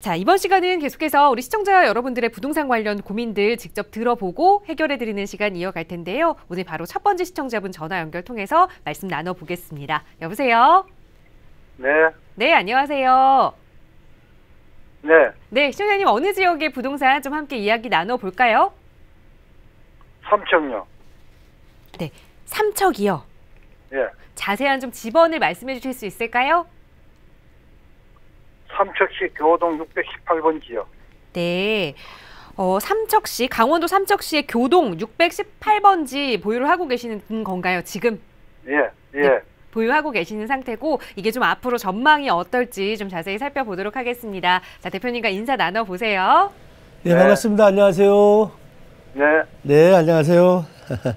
자, 이번 시간은 계속해서 우리 시청자 여러분들의 부동산 관련 고민들 직접 들어보고 해결해드리는 시간 이어갈 텐데요. 오늘 바로 첫 번째 시청자분 전화 연결 통해서 말씀 나눠보겠습니다. 여보세요? 네. 네, 안녕하세요. 네. 네, 시청자님 어느 지역의 부동산 좀 함께 이야기 나눠볼까요? 삼척요. 네, 삼척이요. 예. 자세한 좀 지번을 말씀해 주실 수 있을까요? 삼척시 교동 618번지요. 네. 삼척시, 강원도 삼척시의 교동 618번지 보유를 하고 계시는 건가요, 지금? 예, 예. 네, 보유하고 계시는 상태고, 이게 좀 앞으로 전망이 어떨지 좀 자세히 살펴보도록 하겠습니다. 자, 대표님과 인사 나눠보세요. 네, 반갑습니다. 안녕하세요. 네. 네, 안녕하세요.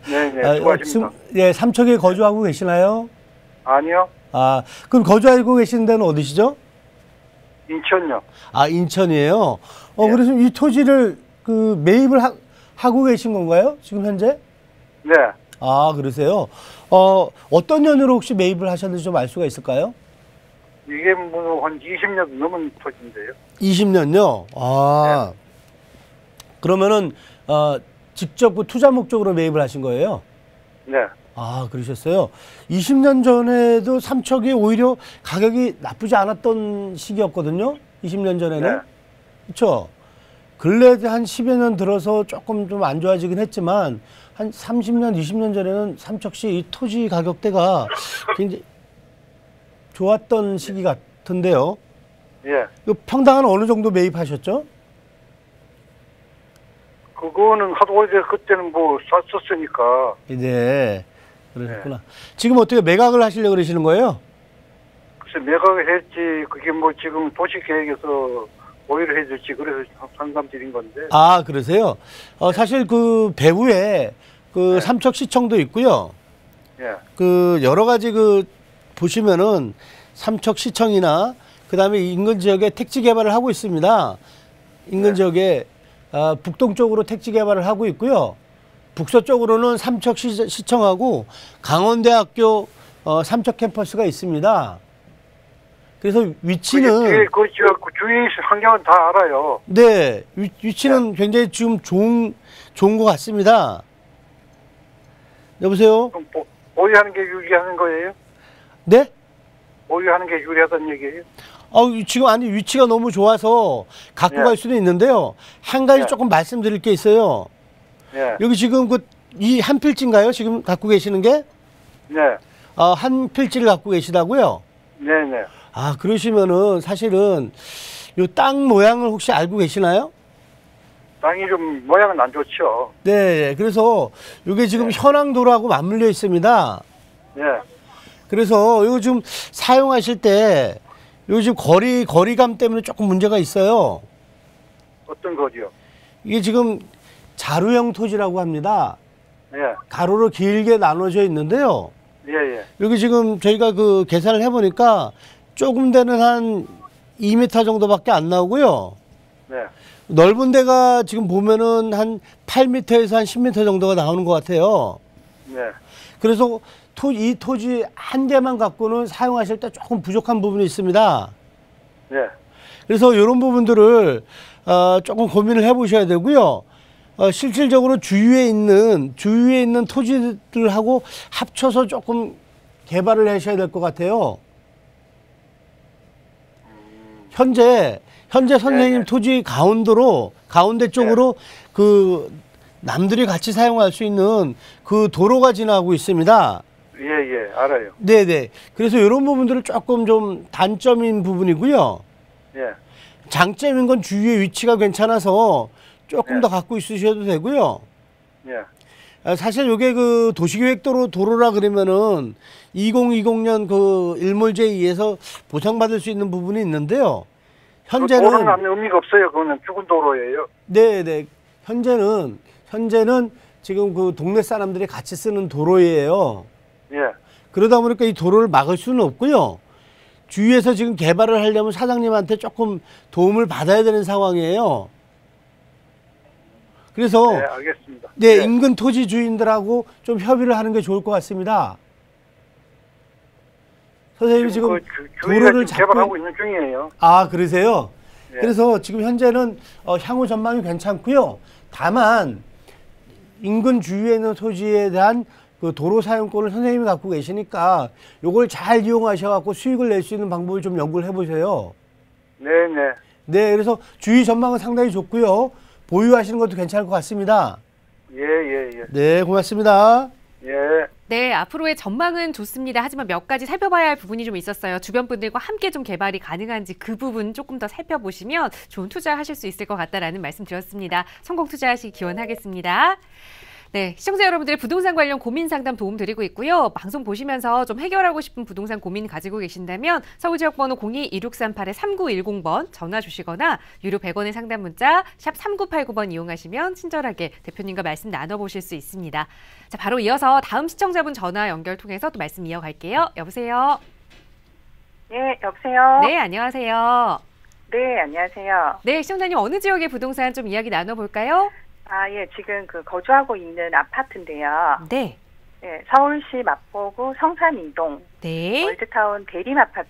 네, 네. 수고하십니다. 네, 삼척에 거주하고 계시나요? 아니요. 아, 그럼 거주하고 계시는 데는 어디시죠? 인천요. 아, 인천이에요. 예. 그래서 이 토지를 매입을 하고 계신 건가요? 지금 현재? 네. 아, 그러세요? 어떤 년으로 혹시 매입을 하셨는지 좀 알 수가 있을까요? 이게 뭐 한 20년 넘은 토지인데요. 20년요? 아. 네. 그러면은, 직접 그 투자 목적으로 매입을 하신 거예요? 네. 아, 그러셨어요? 20년 전에도 삼척이 오히려 가격이 나쁘지 않았던 시기였거든요? 20년 전에는? 네. 그렇죠? 근래 한 10여 년 들어서 조금 좀 안 좋아지긴 했지만 한 30년, 20년 전에는 삼척시 이 토지 가격대가 굉장히 좋았던 시기 같은데요? 예. 이 평당은 어느 정도 매입하셨죠? 그거는 하도 오래 그때는 뭐 샀었으니까. 네. 그러셨구나. 지금 어떻게 매각을 하시려고 그러시는 거예요? 글쎄 매각을 했지. 그게 뭐 지금 도시계획에서 오히려 해야 될지 그래서 상담 드린 건데. 아, 그러세요? 사실 그 배후에 그 네. 삼척시청도 있고요. 예. 그 여러 가지 보시면은 삼척시청이나 그다음에 인근 지역에 택지 개발을 하고 있습니다. 인근 네. 지역에 북동쪽으로 택지 개발을 하고 있고요. 북서쪽으로는 삼척시청하고 강원대학교 삼척 캠퍼스가 있습니다. 그래서 위치는 그 주위 환경은 다 알아요. 네, 위치는 굉장히 지금 좋은 것 같습니다. 여보세요? 그럼 보유하는 게 유리하는 거예요? 네? 보유하는 게 유리하다는 얘기예요? 지금 아니 위치가 너무 좋아서 갖고 예. 갈 수도 있는데요. 한 가지 예. 조금 말씀드릴 게 있어요. 예. 여기 지금 이 한 필지인가요? 지금 갖고 계시는 게? 네. 한 필지를 갖고 계시다고요? 네네. 아, 그러시면은 사실은 요 땅 모양을 혹시 알고 계시나요? 땅이 좀 모양은 안 좋죠. 네, 그래서 이게 지금 현황도로하고 맞물려 있습니다. 네. 그래서 이거 좀 사용하실 때 요즘 거리감 때문에 조금 문제가 있어요. 어떤 거지요? 이게 지금 자루형 토지라고 합니다. 예. 가로로 길게 나눠져 있는데요. 예, 예. 여기 지금 저희가 계산을 해보니까 조금 되는 한 2m 정도밖에 안 나오고요. 네. 넓은 데가 지금 보면은 한 8m에서 한 10m 정도가 나오는 것 같아요. 네. 그래서 이 토지 한 개만 갖고는 사용하실 때 조금 부족한 부분이 있습니다. 네. 그래서 이런 부분들을 조금 고민을 해보셔야 되고요. 실질적으로 주위에 있는 토지들하고 합쳐서 조금 개발을 하셔야 될 것 같아요. 현재 선생님 네. 토지 가운데 쪽으로 남들이 같이 사용할 수 있는 그 도로가 지나고 있습니다. 예, 예. 알아요. 네네. 그래서 이런 부분들을 조금 좀 단점인 부분이고요. 예. 장점인 건 주위의 위치가 괜찮아서 조금 네. 더 갖고 있으셔도 되고요. 예. 사실 이게 도시계획도로라 그러면은 2020년 일몰제에 의해서 보상받을 수 있는 부분이 있는데요. 현재는 도로는 아무 의미가 없어요. 그거는 죽은 도로예요. 네네. 현재는 지금 동네 사람들이 같이 쓰는 도로예요. 예. 그러다 보니까 이 도로를 막을 수는 없고요. 주위에서 지금 개발을 하려면 사장님한테 조금 도움을 받아야 되는 상황이에요. 그래서 네, 알겠습니다. 네, 네. 인근 토지 주인들하고 좀 협의를 하는 게 좋을 것 같습니다. 선생님이 지금 주위가 도로를 지금 개발하고 있는 중이에요. 아, 그러세요? 예. 그래서 지금 현재는 향후 전망이 괜찮고요. 다만 인근 주위에 있는 토지에 대한 그 도로 사용권을 선생님이 갖고 계시니까 요걸 잘 이용하셔갖고 수익을 낼 수 있는 방법을 좀 연구를 해보세요. 네네. 네, 그래서 주위 전망은 상당히 좋고요. 보유하시는 것도 괜찮을 것 같습니다. 예. 네, 고맙습니다. 예. 네, 앞으로의 전망은 좋습니다. 하지만 몇 가지 살펴봐야 할 부분이 좀 있었어요. 주변 분들과 함께 좀 개발이 가능한지 그 부분 조금 더 살펴보시면 좋은 투자하실 수 있을 것 같다라는 말씀 드렸습니다. 성공 투자하시기 기원하겠습니다. 네, 시청자 여러분들의 부동산 관련 고민 상담 도움 드리고 있고요. 방송 보시면서 좀 해결하고 싶은 부동산 고민 가지고 계신다면 서울지역번호 02-2638-3910번 전화 주시거나 유료 100원의 상담 문자 샵 3989번 이용하시면 친절하게 대표님과 말씀 나눠보실 수 있습니다. 자, 바로 이어서 다음 시청자분 전화 연결 통해서 또 말씀 이어갈게요. 여보세요? 네, 여보세요? 네, 안녕하세요. 네, 안녕하세요. 네, 시청자님 어느 지역의 부동산 좀 이야기 나눠볼까요? 아, 예, 지금 거주하고 있는 아파트인데요. 네. 예, 서울시 마포구 성산이동 네. 월드타운 대림 아파트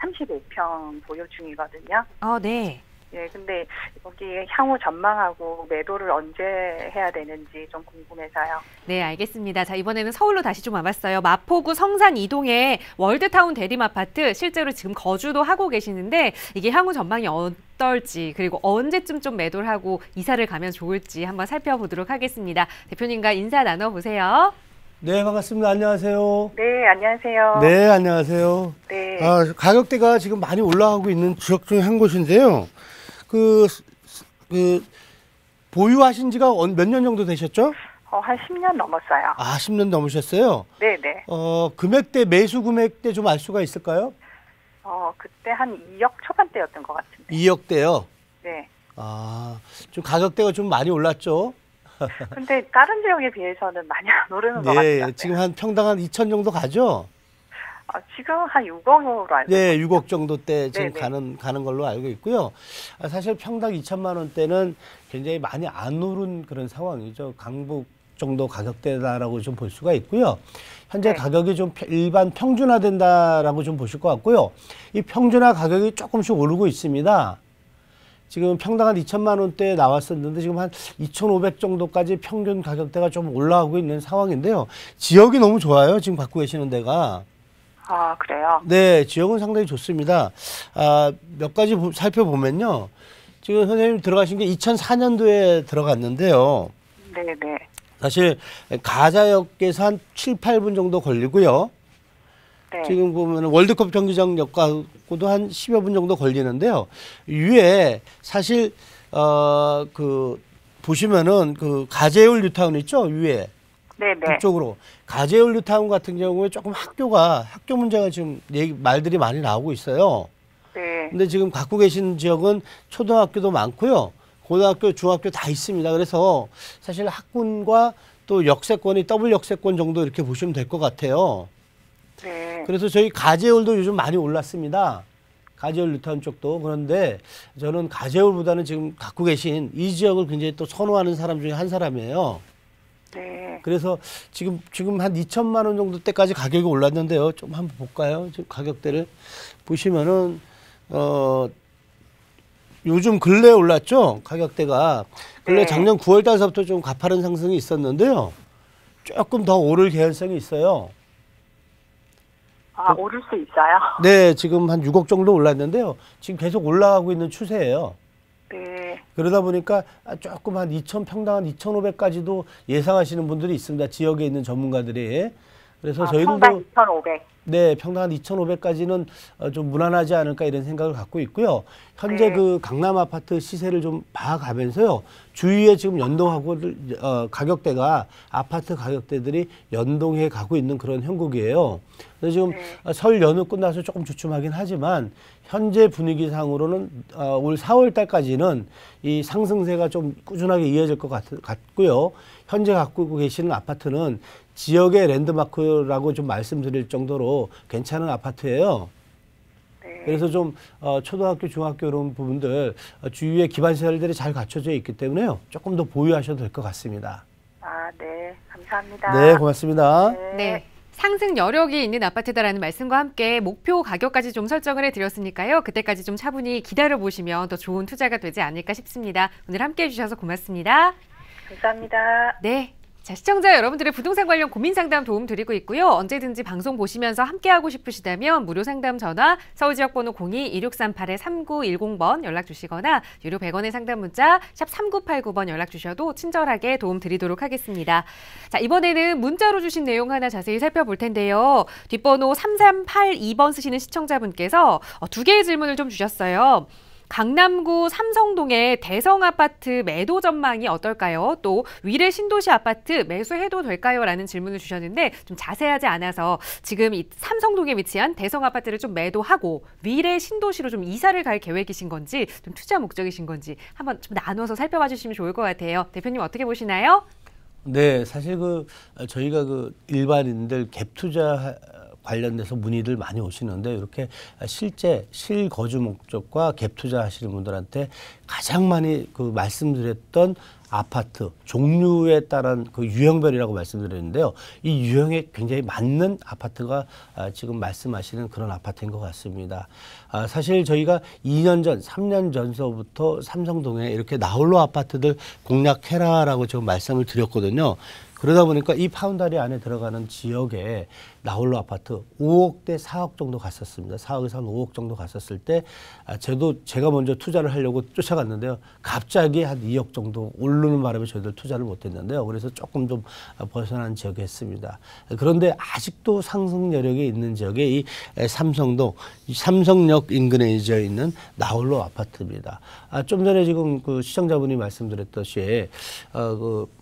35평 보유 중이거든요. 네. 예, 근데 여기 향후 전망하고 매도를 언제 해야 되는지 좀 궁금해서요. 네, 알겠습니다. 자, 이번에는 서울로 다시 좀 와봤어요. 마포구 성산 이동의 월드타운 대림 아파트 실제로 지금 거주도 하고 계시는데 이게 향후 전망이 어떨지 그리고 언제쯤 좀 매도를 하고 이사를 가면 좋을지 한번 살펴보도록 하겠습니다. 대표님과 인사 나눠보세요. 네, 반갑습니다. 안녕하세요. 네, 안녕하세요. 네, 안녕하세요. 네. 가격대가 지금 많이 올라가고 있는 지역 중에 한 곳인데요. 보유하신 지가 몇 년 정도 되셨죠? 한 10년 넘었어요. 아, 10년 넘으셨어요? 네네. 금액대, 매수 금액대 좀 알 수가 있을까요? 그때 한 2억 초반대였던 것 같은데. 2억대요? 네. 좀 가격대가 좀 많이 올랐죠? 근데 다른 지역에 비해서는 많이 안 오르는 것 같아요. 네, 지금 한 평당 한 2천 정도 가죠? 지금 한 6억으로 알고 네, 있어요. 6억 정도대 지금 네네. 가는 걸로 알고 있고요. 사실 평당 2천만 원대는 굉장히 많이 안 오른 그런 상황이죠. 강북 정도 가격대다라고 좀 볼 수가 있고요. 현재 네. 가격이 좀 일반 평준화된다라고 좀 보실 것 같고요. 이 평준화 가격이 조금씩 오르고 있습니다. 지금 평당 한 2천만 원대에 나왔었는데 지금 한 2,500 정도까지 평균 가격대가 좀 올라가고 있는 상황인데요. 지역이 너무 좋아요. 지금 갖고 계시는 데가. 그래요? 네, 지역은 상당히 좋습니다. 몇 가지 살펴보면요. 지금 선생님 들어가신 게 2004년도에 들어갔는데요. 네네. 사실 가자역에서 한 7, 8분 정도 걸리고요. 네. 지금 보면 월드컵 경기장역하고도 한 10여 분 정도 걸리는데요. 위에 사실 보시면은 가재울 뉴타운 있죠? 위에. 네네. 그쪽으로 가재울 뉴타운 같은 경우에 조금 학교 문제가 지금 말들이 많이 나오고 있어요. 네. 근데 지금 갖고 계신 지역은 초등학교도 많고요. 고등학교, 중학교 다 있습니다. 그래서 사실 학군과 또 역세권이 더블 역세권 정도 이렇게 보시면 될 것 같아요. 네. 그래서 저희 가재울도 요즘 많이 올랐습니다. 가재울 뉴타운 쪽도. 그런데 저는 가재울보다는 지금 갖고 계신 이 지역을 굉장히 또 선호하는 사람 중에 한 사람이에요. 네. 그래서 지금 한 2천만 원 정도 때까지 가격이 올랐는데요. 좀 한번 볼까요? 지금 가격대를 보시면은 요즘 근래에 올랐죠? 가격대가. 근래 네. 작년 9월 달서부터 좀 가파른 상승이 있었는데요. 조금 더 오를 개연성이 있어요. 오를 수 있어요? 네, 지금 한 6억 정도 올랐는데요. 지금 계속 올라가고 있는 추세예요. 네. 그러다 보니까 조금 한 2천 평당 한 2,500까지도 예상하시는 분들이 있습니다. 지역에 있는 전문가들이. 그래서 저희들도 평당 2,500. 네, 평당 한 2,500까지는 좀 무난하지 않을까 이런 생각을 갖고 있고요. 현재 네. 강남 아파트 시세를 좀 봐가면서요. 주위에 지금 연동하고 가격대가 아파트 가격대들이 연동해 가고 있는 그런 형국이에요. 그래서 지금 설 연휴 끝나서 조금 주춤하긴 하지만 현재 분위기상으로는 올 4월 달까지는 이 상승세가 좀 꾸준하게 이어질 것 같고요. 현재 갖고 계시는 아파트는 지역의 랜드마크라고 좀 말씀드릴 정도로 괜찮은 아파트예요. 네. 그래서 좀 초등학교, 중학교 이런 부분들 주위에 기반 시설들이 잘 갖춰져 있기 때문에요. 조금 더 보유하셔도 될 것 같습니다. 네. 감사합니다. 네, 고맙습니다. 네. 상승 여력이 있는 아파트다라는 말씀과 함께 목표 가격까지 좀 설정을 해드렸으니까요. 그때까지 좀 차분히 기다려보시면 더 좋은 투자가 되지 않을까 싶습니다. 오늘 함께해 주셔서 고맙습니다. 감사합니다. 네. 자, 시청자 여러분들의 부동산 관련 고민 상담 도움 드리고 있고요. 언제든지 방송 보시면서 함께하고 싶으시다면 무료 상담 전화 서울지역번호 02-2638-3910번 연락 주시거나 유료 100원의 상담 문자 샵 3989번 연락 주셔도 친절하게 도움 드리도록 하겠습니다. 자, 이번에는 문자로 주신 내용 하나 자세히 살펴볼 텐데요. 뒷번호 3382번 쓰시는 시청자분께서 두 개의 질문을 좀 주셨어요. 강남구 삼성동의 대성아파트 매도 전망이 어떨까요? 또 위례 신도시 아파트 매수해도 될까요? 라는 질문을 주셨는데 좀 자세하지 않아서 지금 이 삼성동에 위치한 대성아파트를 좀 매도하고 위례 신도시로 좀 이사를 갈 계획이신 건지 좀 투자 목적이신 건지 한번 좀 나눠서 살펴봐 주시면 좋을 것 같아요. 대표님 어떻게 보시나요? 네, 사실 저희가 일반인들 갭 투자 관련돼서 문의들 많이 오시는데 이렇게 실제 실거주 목적과 갭 투자하시는 분들한테 가장 많이 말씀드렸던 아파트 종류에 따른 유형별이라고 말씀드렸는데요. 이 유형에 굉장히 맞는 아파트가 지금 말씀하시는 그런 아파트인 것 같습니다. 사실 저희가 2년 전, 3년 전서부터 삼성동에 이렇게 나홀로 아파트들 공략해라라고 지금 말씀을 드렸거든요. 그러다 보니까 이 파운다리 안에 들어가는 지역에 나홀로 아파트 5억대 4억 정도 갔었습니다. 4억에서 한 5억 정도 갔었을 때 제가 먼저 투자를 하려고 쫓아갔는데요. 갑자기 한 2억 정도 오르는 바람에 저희들 투자를 못했는데요. 그래서 조금 좀 벗어난 지역에 했습니다. 그런데 아직도 상승 여력이 있는 지역에 이 삼성동, 삼성역 인근에 있는 나홀로 아파트입니다. 좀 전에 지금 시청자분이 말씀드렸듯이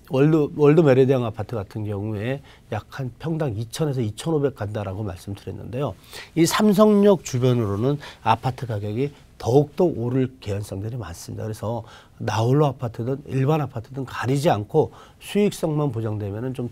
월드 메리디안 아파트 같은 경우에 약 한 평당 2,000에서 2,500 간다라고 말씀드렸는데요. 이 삼성역 주변으로는 아파트 가격이 더욱더 오를 개연성들이 많습니다. 그래서 나홀로 아파트든 일반 아파트든 가리지 않고 수익성만 보장되면 좀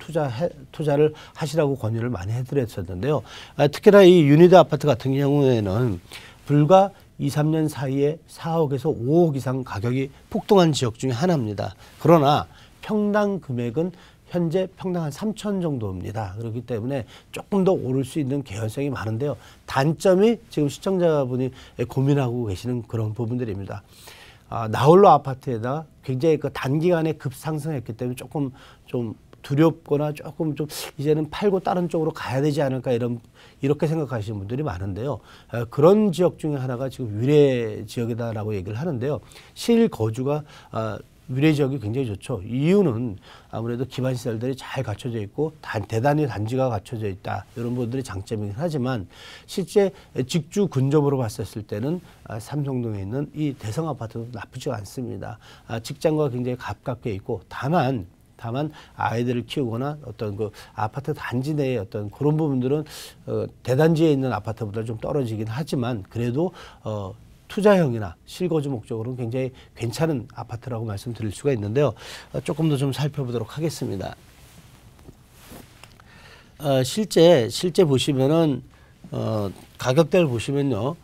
투자를 하시라고 권유를 많이 해드렸었는데요. 특히나 이 유니드 아파트 같은 경우에는 불과 2, 3년 사이에 4억에서 5억 이상 가격이 폭등한 지역 중에 하나입니다. 그러나 평당 금액은 현재 평당 한 3천 정도입니다. 그렇기 때문에 조금 더 오를 수 있는 개연성이 많은데요. 단점이 지금 시청자분이 고민하고 계시는 그런 부분들입니다. 나홀로 아파트에다 굉장히 단기간에 급상승했기 때문에 조금 좀 두렵거나 조금 좀 이제는 팔고 다른 쪽으로 가야 되지 않을까 이렇게 생각하시는 분들이 많은데요. 그런 지역 중에 하나가 지금 위례 지역이다라고 얘기를 하는데요. 실거주가 위례 지역이 굉장히 좋죠. 이유는 아무래도 기반 시설들이 잘 갖춰져 있고 대단히 단지가 갖춰져 있다. 이런 부분들이 장점이긴 하지만 실제 직주 근접으로 봤었을 때는 삼성동에 있는 이 대성 아파트도 나쁘지가 않습니다. 직장과 굉장히 가깝게 있고 다만 아이들을 키우거나 어떤 아파트 단지 내의 어떤 그런 부분들은 대단지에 있는 아파트보다 좀 떨어지긴 하지만 그래도 투자형이나 실거주 목적으로는 굉장히 괜찮은 아파트라고 말씀드릴 수가 있는데요. 조금 더 좀 살펴보도록 하겠습니다. 실제 보시면은 가격대를 보시면요.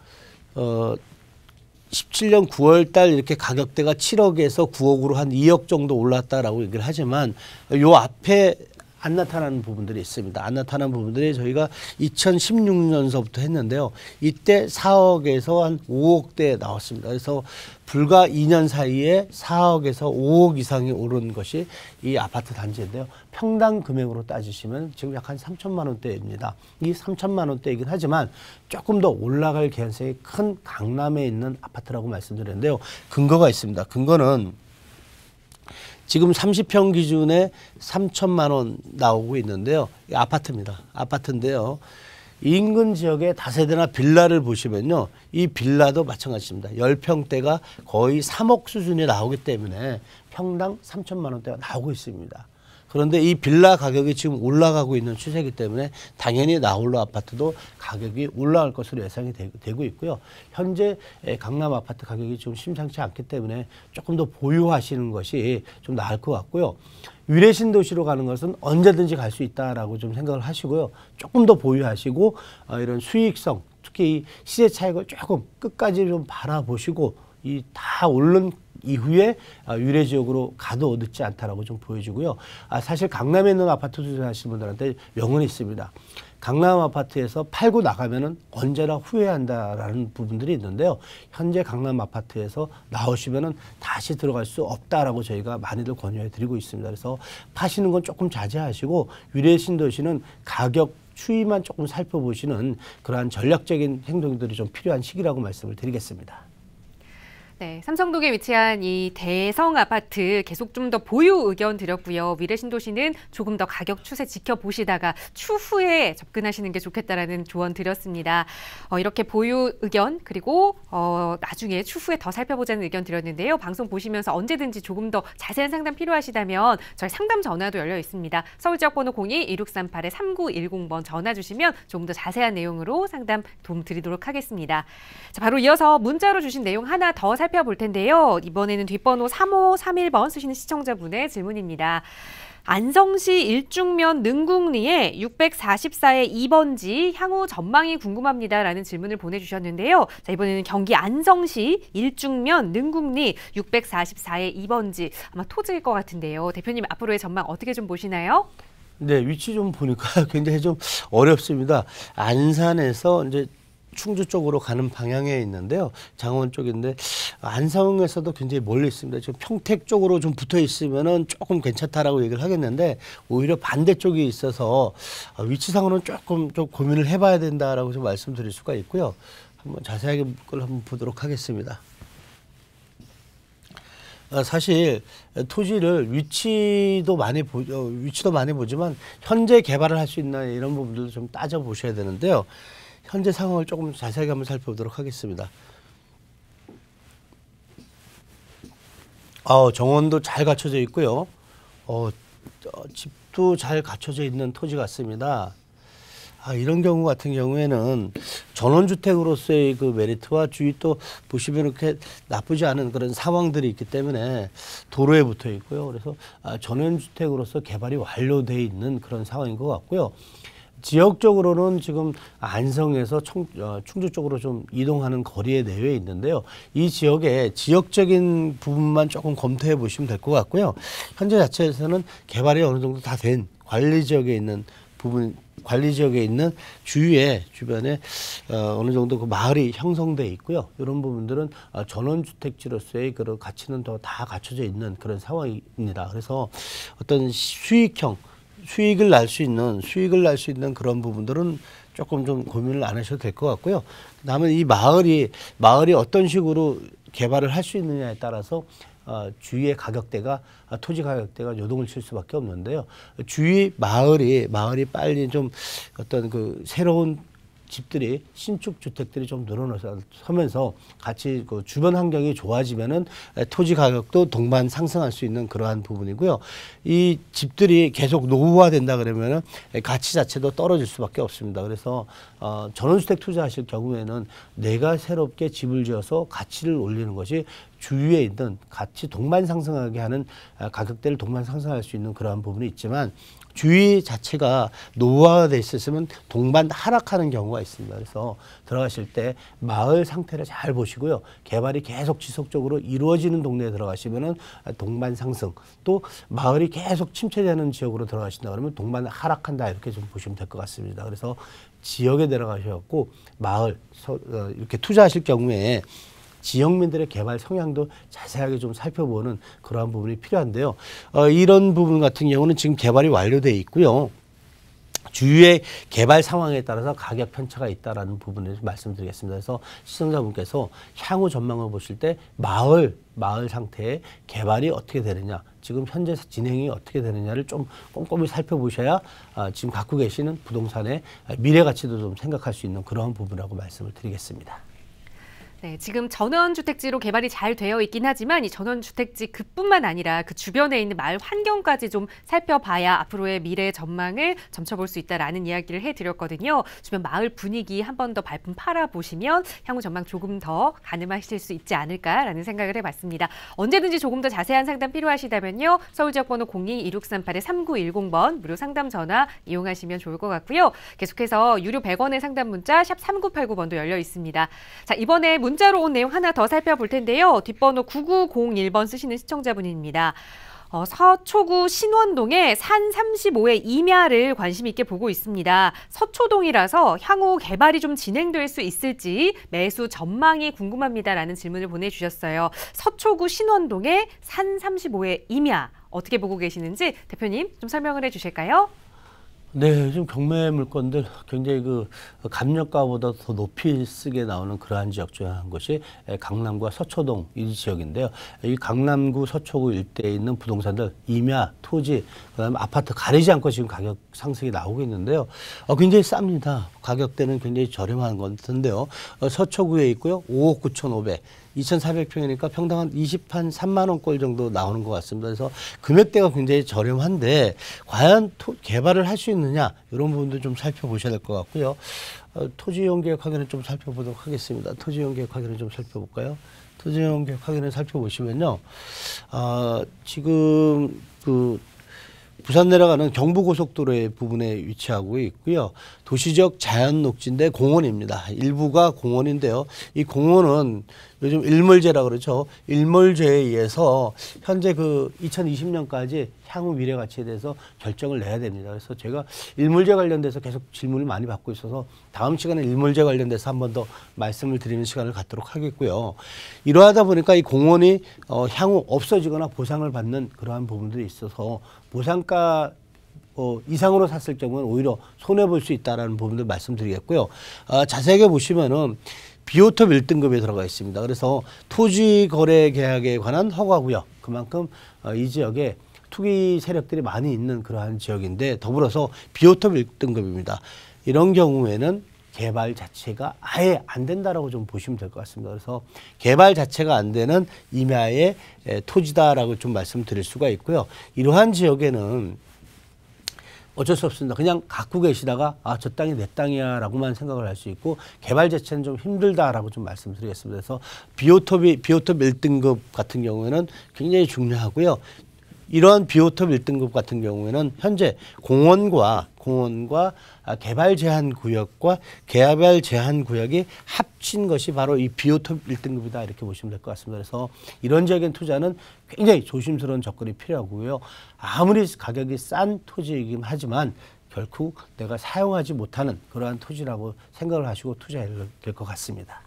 17년 9월 달 이렇게 가격대가 7억에서 9억으로 한 2억 정도 올랐다라고 얘기를 하지만 요 앞에 안 나타나는 부분들이 있습니다. 안 나타나는 부분들이 저희가 2016년서부터 했는데요. 이때 4억에서 한 5억대 나왔습니다. 그래서 불과 2년 사이에 4억에서 5억 이상이 오른 것이 이 아파트 단지인데요. 평당 금액으로 따지시면 지금 약 한 3천만 원대입니다. 이 3천만 원대이긴 하지만 조금 더 올라갈 개연성이 큰 강남에 있는 아파트라고 말씀드렸는데요. 근거가 있습니다. 근거는 지금 30평 기준에 3천만 원 나오고 있는데요. 아파트입니다. 아파트인데요. 인근 지역의 다세대나 빌라를 보시면요. 이 빌라도 마찬가지입니다. 10평대가 거의 3억 수준이 나오기 때문에 평당 3천만 원대가 나오고 있습니다. 그런데 이 빌라 가격이 지금 올라가고 있는 추세이기 때문에 당연히 나홀로 아파트도 가격이 올라갈 것으로 예상이 되고 있고요. 현재 강남 아파트 가격이 좀 심상치 않기 때문에 조금 더 보유하시는 것이 좀 나을 것 같고요. 위례 신도시로 가는 것은 언제든지 갈 수 있다라고 좀 생각을 하시고요. 조금 더 보유하시고 이런 수익성, 특히 이 시세 차익을 조금 끝까지 좀 바라보시고 이 다 오른 이후에 위례 지역으로 가도 늦지 않다라고 좀 보여지고요. 사실 강남에 있는 아파트 투자하시는 분들한테 명언이 있습니다. 강남 아파트에서 팔고 나가면은 언제나 후회한다라는 부분들이 있는데요. 현재 강남 아파트에서 나오시면은 다시 들어갈 수 없다라고 저희가 많이들 권유해 드리고 있습니다. 그래서 파시는 건 조금 자제하시고 위례 신도시는 가격 추이만 조금 살펴보시는 그러한 전략적인 행동들이 좀 필요한 시기라고 말씀을 드리겠습니다. 네, 삼성동에 위치한 이 대성 아파트 계속 좀 더 보유 의견 드렸고요. 위례 신도시는 조금 더 가격 추세 지켜보시다가 추후에 접근하시는 게 좋겠다라는 조언 드렸습니다. 이렇게 보유 의견 그리고 나중에 추후에 더 살펴보자는 의견 드렸는데요. 방송 보시면서 언제든지 조금 더 자세한 상담 필요하시다면 저희 상담 전화도 열려 있습니다. 서울지역번호 02-2638-3910번 전화 주시면 조금 더 자세한 내용으로 상담 도움 드리도록 하겠습니다. 자, 바로 이어서 문자로 주신 내용 하나 더 살펴볼 텐데요. 이번에는 뒷번호 3531번 쓰시는 시청자분의 질문입니다. 안성시 일중면 능궁리에 644의 2번지 향후 전망이 궁금합니다라는 질문을 보내주셨는데요. 자, 이번에는 경기 안성시 일중면 능궁리 644의 2번지 아마 토지일 것 같은데요. 대표님 앞으로의 전망 어떻게 좀 보시나요? 네, 위치 좀 보니까 굉장히 좀 어렵습니다. 안산에서 이제 충주 쪽으로 가는 방향에 있는데요. 장원 쪽인데 안성에서도 굉장히 멀리 있습니다. 지금 평택 쪽으로 좀 붙어 있으면은 조금 괜찮다라고 얘기를 하겠는데 오히려 반대쪽에 있어서 위치상으로는 조금 좀 고민을 해봐야 된다라고 좀 말씀드릴 수가 있고요. 한번 자세하게 그걸 한번 보도록 하겠습니다. 사실 토지를 위치도 많이 보지만 현재 개발을 할 수 있나 이런 부분들도 좀 따져 보셔야 되는데요. 현재 상황을 조금 자세하게 한번 살펴보도록 하겠습니다. 정원도 잘 갖춰져 있고요. 집도 잘 갖춰져 있는 토지 같습니다. 이런 경우 같은 경우에는 전원주택으로서의 그 메리트와 주위 또 보시면 이렇게 나쁘지 않은 그런 상황들이 있기 때문에 도로에 붙어 있고요. 그래서 전원주택으로서 개발이 완료되어 있는 그런 상황인 것 같고요. 지역적으로는 지금 안성에서 충주 쪽으로 좀 이동하는 거리에 내외에 있는데요. 이 지역의 지역적인 부분만 조금 검토해 보시면 될 것 같고요. 현재 자체에서는 개발이 어느 정도 다 된 관리 지역에 있는 부분, 관리 지역에 있는 주변에 어느 정도 그 마을이 형성돼 있고요. 이런 부분들은 전원주택지로서의 그런 가치는 더 다 갖춰져 있는 그런 상황입니다. 그래서 어떤 수익을 날 수 있는 그런 부분들은 조금 좀 고민을 안 하셔도 될 것 같고요. 그다음에 이 마을이 어떤 식으로 개발을 할 수 있느냐에 따라서 주위의 토지 가격대가 요동을 칠 수밖에 없는데요. 주위 마을이 빨리 좀 어떤 그 새로운 집들이 신축 주택들이 좀 늘어서면서 같이 그 주변 환경이 좋아지면은 토지 가격도 동반 상승할 수 있는 그러한 부분이고요. 이 집들이 계속 노후화된다 그러면은 가치 자체도 떨어질 수밖에 없습니다. 그래서 전원주택 투자하실 경우에는 내가 새롭게 집을 지어서 가치를 올리는 것이 주위에 있는 가치 동반 상승하게 하는 가격대를 동반 상승할 수 있는 그러한 부분이 있지만 주위 자체가 노후화돼 있었으면 동반 하락하는 경우가 있습니다. 그래서 들어가실 때 마을 상태를 잘 보시고요. 개발이 계속 지속적으로 이루어지는 동네에 들어가시면은 동반 상승, 또 마을이 계속 침체되는 지역으로 들어가신다 그러면 동반 하락한다 이렇게 좀 보시면 될 것 같습니다. 그래서 지역에 들어가셔갖고 마을 이렇게 투자하실 경우에 지역민들의 개발 성향도 자세하게 좀 살펴보는 그러한 부분이 필요한데요. 이런 부분 같은 경우는 지금 개발이 완료되어 있고요. 주위의 개발 상황에 따라서 가격 편차가 있다라는 부분을 말씀드리겠습니다. 그래서 시청자분께서 향후 전망을 보실 때 마을 상태의 개발이 어떻게 되느냐, 지금 현재 진행이 어떻게 되느냐를 좀 꼼꼼히 살펴보셔야 지금 갖고 계시는 부동산의 미래 가치도 좀 생각할 수 있는 그러한 부분이라고 말씀을 드리겠습니다. 네, 지금 전원주택지로 개발이 잘 되어 있긴 하지만 이 전원주택지 그뿐만 아니라 그 주변에 있는 마을 환경까지 좀 살펴봐야 앞으로의 미래 전망을 점쳐볼 수 있다라는 이야기를 해드렸거든요. 주변 마을 분위기 한 번 더 발품 팔아보시면 향후 전망 조금 더 가늠하실 수 있지 않을까라는 생각을 해봤습니다. 언제든지 조금 더 자세한 상담 필요하시다면요. 서울지역번호 02-2638-3910번 무료 상담 전화 이용하시면 좋을 것 같고요. 계속해서 유료 100원의 상담 문자 샵 3989번도 열려 있습니다. 자, 이번에 문자로 온 내용 하나 더 살펴볼 텐데요. 뒷번호 9901번 쓰시는 시청자분입니다. 서초구 신원동의 산 35의 임야를 관심 있게 보고 있습니다. 서초동이라서 향후 개발이 좀 진행될 수 있을지 매수 전망이 궁금합니다라는 질문을 보내주셨어요. 서초구 신원동의 산 35의 임야 어떻게 보고 계시는지 대표님 좀 설명을 해주실까요? 네, 요즘 경매 물건들 굉장히 그 감정가보다 더 높이 쓰게 나오는 그러한 지역 중 한 곳이 강남구와 서초동 이 지역인데요. 이 강남구 서초구 일대에 있는 부동산들 임야, 토지, 그다음에 아파트 가리지 않고 지금 가격 상승이 나오고 있는데요. 굉장히 쌉니다. 가격대는 굉장히 저렴한 것 같은데요. 서초구에 있고요. 5억 9,500. 2,400평이니까 평당 한 3만 원꼴 정도 나오는 것 같습니다. 그래서 금액대가 굉장히 저렴한데 과연 개발을 할 수 있느냐 이런 부분도 좀 살펴보셔야 될 것 같고요. 토지이용 계획 확인을 좀 살펴보도록 하겠습니다. 토지이용 계획 확인을 좀 살펴볼까요? 토지이용 계획 확인을 살펴보시면요. 지금 부산 내려가는 경부고속도로의 부분에 위치하고 있고요. 도시적 자연녹지인데 공원입니다. 일부가 공원인데요. 이 공원은 요즘 일몰제라 그러죠. 일몰제에 의해서 현재 2020년까지 향후 미래 가치에 대해서 결정을 내야 됩니다. 그래서 제가 일몰제 관련돼서 계속 질문을 많이 받고 있어서 다음 시간에 일몰제 관련돼서 한 번 더 말씀을 드리는 시간을 갖도록 하겠고요. 이러하다 보니까 이 공원이 향후 없어지거나 보상을 받는 그러한 부분들이 있어서 보상가 이상으로 샀을 경우는 오히려 손해볼 수 있다는 부분들 말씀드리겠고요. 자세하게 보시면은 비오톱 1등급에 들어가 있습니다. 그래서 토지 거래 계약에 관한 허가구역, 그만큼 이 지역에 투기 세력들이 많이 있는 그러한 지역인데 더불어서 비오톱 1등급입니다. 이런 경우에는 개발 자체가 아예 안 된다라고 좀 보시면 될 것 같습니다. 그래서 개발 자체가 안 되는 임야의 토지다라고 좀 말씀드릴 수가 있고요. 이러한 지역에는 어쩔 수 없습니다. 그냥 갖고 계시다가 저 땅이 내 땅이야 라고만 생각을 할 수 있고 개발 자체는 좀 힘들다라고 좀 말씀드리겠습니다. 그래서 비오톱 1등급 같은 경우에는 굉장히 중요하고요. 이러한 비오톱 1등급 같은 경우에는 현재 공원과 개발 제한 구역과 개발 제한 구역이 합친 것이 바로 이 비오톱 1등급이다 이렇게 보시면 될 것 같습니다. 그래서 이런 지역의 투자는 굉장히 조심스러운 접근이 필요하고요. 아무리 가격이 싼 토지이긴 하지만 결국 내가 사용하지 못하는 그러한 토지라고 생각을 하시고 투자해야 될 것 같습니다.